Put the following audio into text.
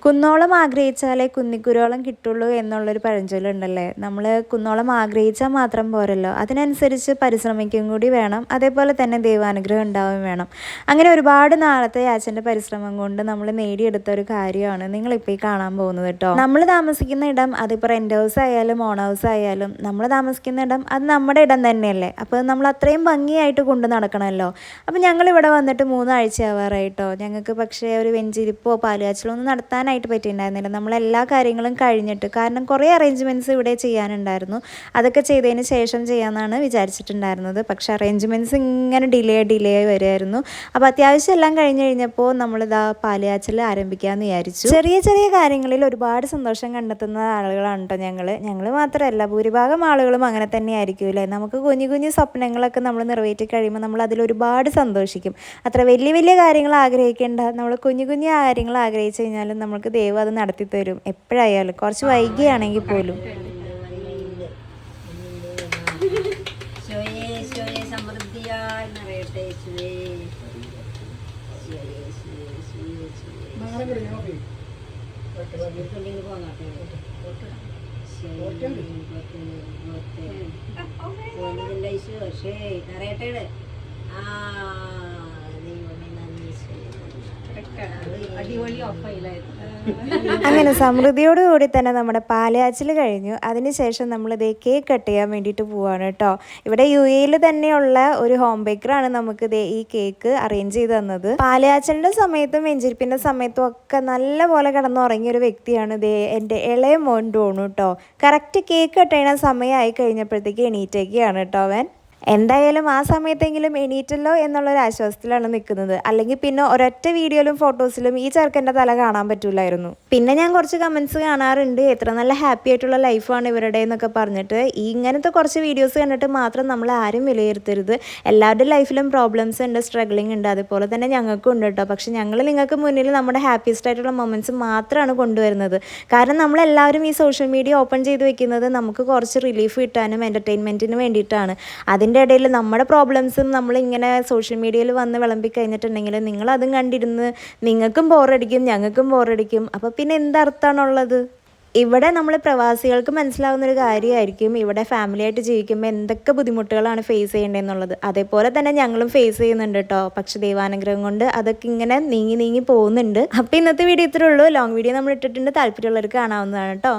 കുന്നോളം ആഗ്രഹിച്ചാലേ കുന്നിക്കുരോളം കിട്ടുള്ളൂ എന്നുള്ളൊരു പഴഞ്ചൊല്ലുണ്ടല്ലേ. നമ്മൾ കുന്നോളം ആഗ്രഹിച്ചാൽ മാത്രം പോരല്ലോ, അതിനനുസരിച്ച് പരിശ്രമിക്കുകയും കൂടി വേണം. അതേപോലെ തന്നെ ദൈവാനുഗ്രഹം ഉണ്ടാവുകയും വേണം. അങ്ങനെ ഒരുപാട് നാളത്തെ യാച്ചൻ്റെ പരിശ്രമം കൊണ്ട് നമ്മൾ നേടിയെടുത്ത ഒരു കാര്യമാണ് നിങ്ങളിപ്പോൾ ഈ കാണാൻ പോകുന്നത് കേട്ടോ. നമ്മൾ താമസിക്കുന്ന ഇടം അതിപ്പോൾ റെൻ്റ് ഹൗസ് ആയാലും ഓൺ ഹൗസ് ആയാലും നമ്മൾ താമസിക്കുന്ന ഇടം അത് നമ്മുടെ ഇടം തന്നെയല്ലേ. അപ്പോൾ നമ്മൾ അത്രയും ഭംഗിയായിട്ട് കൊണ്ട് നടക്കണമല്ലോ. അപ്പോൾ ഞങ്ങളിവിടെ വന്നിട്ട് 3 ആഴ്ച ആവാറായിട്ടോ. ഞങ്ങൾക്ക് പക്ഷേ ഒരു വെഞ്ചിരിപ്പോ പാലുകാച്ചലോ ഒന്നും നടത്താനായിട്ട് പറ്റിയിട്ടുണ്ടായിരുന്നില്ല. നമ്മളെല്ലാ കാര്യങ്ങളും കഴിഞ്ഞിട്ട്, കാരണം കുറേ അറേഞ്ച്മെൻറ്റ്സ് ഇവിടെ ചെയ്യാനുണ്ടായിരുന്നു. അതൊക്കെ ചെയ്തതിന് ശേഷം ചെയ്യാമെന്നാണ് വിചാരിച്ചിട്ടുണ്ടായിരുന്നത്. പക്ഷേ അറേഞ്ച്മെൻറ്റ്സ് ഇങ്ങനെ ഡിലേ വരുമായിരുന്നു. അപ്പോൾ അത്യാവശ്യം എല്ലാം കഴിഞ്ഞ് കഴിഞ്ഞപ്പോൾ നമ്മളിതാ പാലുകാച്ചൽ ആരംഭിക്കാമെന്ന് വിചാരിച്ചു. ചെറിയ ചെറിയ കാര്യങ്ങളിൽ ഒരുപാട് സന്തോഷം കണ്ടെത്തുന്ന ആളുകളാണ് കേട്ടോ ഞങ്ങൾ മാത്രമല്ല, ഭൂരിഭാഗം ആളുകളും അങ്ങനെ തന്നെ ആയിരിക്കും. നമുക്ക് കുഞ്ഞു കുഞ്ഞു സ്വപ്നങ്ങളൊക്കെ നമ്മൾ നിറവേറ്റി കഴിയുമ്പോൾ നമ്മൾ അതിലൊരുപാട് സന്തോഷിക്കും. അത്ര വലിയ കാര്യങ്ങൾ ആഗ്രഹിക്കേണ്ട, നമ്മൾ കുഞ്ഞു കുഞ്ഞു കാര്യങ്ങൾ ആഗ്രഹിച്ചു കഴിഞ്ഞാലും നമുക്ക് ദൈവം അത് നടത്തി തരും. എപ്പോഴായാലും കുറച്ച് വൈകിയാണെങ്കിൽ പോലും. അങ്ങനെ സമൃദ്ധിയോടുകൂടി തന്നെ നമ്മുടെ പാലുകാച്ചൽ കഴിഞ്ഞു. അതിനുശേഷം നമ്മളിത് കേക്ക് കട്ട് ചെയ്യാൻ വേണ്ടിയിട്ട് പോവാണ് കേട്ടോ. ഇവിടെ UAE തന്നെയുള്ള ഒരു ഹോം ബേക്കറാണ് നമുക്ക് ഈ കേക്ക് അറേഞ്ച് ചെയ്ത് തന്നത്. പാലുകാച്ചലിൻ്റെ സമയത്തും വെഞ്ചിരിപ്പിൻ്റെ സമയത്തും ഒക്കെ നല്ല പോലെ കിടന്നുറങ്ങിയ ഒരു വ്യക്തിയാണ് എൻ്റെ ഇളയ മോൻ ഡോണു കേട്ടോ. കറക്റ്റ് കേക്ക് കട്ട് ചെയ്യുന്ന സമയമായി കഴിഞ്ഞപ്പോഴത്തേക്ക് എണീറ്റേക്കാണ് കേട്ടോ അവൻ. എന്തായാലും ആ സമയത്തെങ്കിലും എണീറ്റല്ലോ എന്നുള്ളൊരു ആശ്വാസത്തിലാണ് നിൽക്കുന്നത്. അല്ലെങ്കിൽ പിന്നെ ഒരൊറ്റ വീഡിയോയിലും ഫോട്ടോസിലും ഈ ചെറുക്കൻ്റെ തല കാണാൻ പറ്റില്ലായിരുന്നു. പിന്നെ ഞാൻ കുറച്ച് കമൻസ് കാണാറുണ്ട്, എത്ര നല്ല ഹാപ്പി ആയിട്ടുള്ള ലൈഫാണ് ഇവരുടെ എന്നൊക്കെ പറഞ്ഞിട്ട്. ഇങ്ങനത്തെ കുറച്ച് വീഡിയോസ് കണ്ടിട്ട് മാത്രം നമ്മൾ ആരും വിലയിരുത്തരുത്. എല്ലാവരുടെ ലൈഫിലും പ്രോബ്ലംസ് ഉണ്ട്, സ്ട്രഗ്ലിംഗ് ഉണ്ട്. അതുപോലെ തന്നെ ഞങ്ങൾക്കും ഉണ്ട് കേട്ടോ. പക്ഷെ ഞങ്ങൾ നിങ്ങൾക്ക് മുന്നിൽ നമ്മുടെ ഹാപ്പിയസ്റ്റ് ആയിട്ടുള്ള മൊമെൻറ്റ്സ് മാത്രമാണ് കൊണ്ടുവരുന്നത്. കാരണം നമ്മളെല്ലാവരും ഈ സോഷ്യൽ മീഡിയ ഓപ്പൺ ചെയ്ത് വെക്കുന്നത് നമുക്ക് കുറച്ച് റിലീഫ് കിട്ടാനും എൻ്റർടൈൻമെൻറ്റിന് വേണ്ടിയിട്ടാണ്. അതിൻ്റെ ഇടയിൽ നമ്മുടെ പ്രോബ്ലംസും നമ്മളിങ്ങനെ സോഷ്യൽ മീഡിയയിൽ വന്ന് വിളമ്പി കഴിഞ്ഞിട്ടുണ്ടെങ്കിൽ നിങ്ങളതും കണ്ടിരുന്ന് നിങ്ങൾക്കും ബോറടിക്കും, ഞങ്ങൾക്കും ബോറടിക്കും. അപ്പോൾ പിന്നെ എന്തർത്ഥമാണുള്ളത്? ഇവിടെ നമ്മൾ പ്രവാസികൾക്ക് മനസ്സിലാവുന്നൊരു കാര്യമായിരിക്കും ഇവിടെ ഫാമിലിയായിട്ട് ജീവിക്കുമ്പോൾ എന്തൊക്കെ ബുദ്ധിമുട്ടുകളാണ് ഫേസ് ചെയ്യേണ്ടതെന്നുള്ളത്. അതേപോലെ തന്നെ ഞങ്ങളും ഫേസ് ചെയ്യുന്നുണ്ട് കേട്ടോ. പക്ഷെ ദൈവാനുഗ്രഹം കൊണ്ട് അതൊക്കെ ഇങ്ങനെ നീങ്ങി പോകുന്നുണ്ട്. അപ്പോൾ ഇന്നത്തെ വീഡിയോ ഇത്രേ ഉള്ളൂ. ലോങ് വീഡിയോ നമ്മൾ ഇട്ടിട്ടുണ്ട്, താല്പര്യമുള്ളവർക്ക് കാണാവുന്നതാണ് കേട്ടോ.